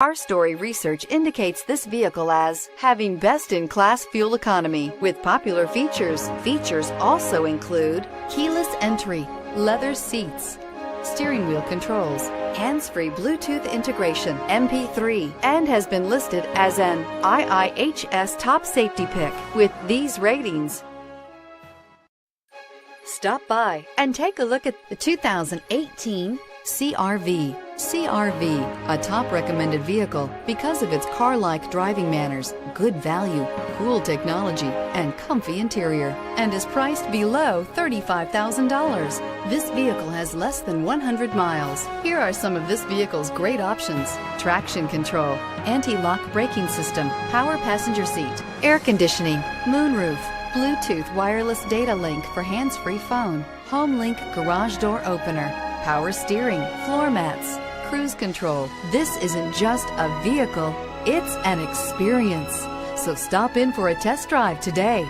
Our story research indicates this vehicle as having best-in-class fuel economy with popular features. Features also include keyless entry, leather seats, steering wheel controls, hands-free Bluetooth integration, MP3, and has been listed as an IIHS top safety pick with these ratings. Stop by and take a look at the 2018 CR-V. CR-V, a top recommended vehicle because of its car-like driving manners, good value, cool technology, and comfy interior, and is priced below $35,000. This vehicle has less than 100 miles. Here are some of this vehicle's great options: traction control, anti-lock braking system, power passenger seat, air conditioning, moonroof, Bluetooth wireless data link for hands-free phone, home link garage door opener, power steering, floor mats, cruise control. This isn't just a vehicle, it's an experience. So stop in for a test drive today.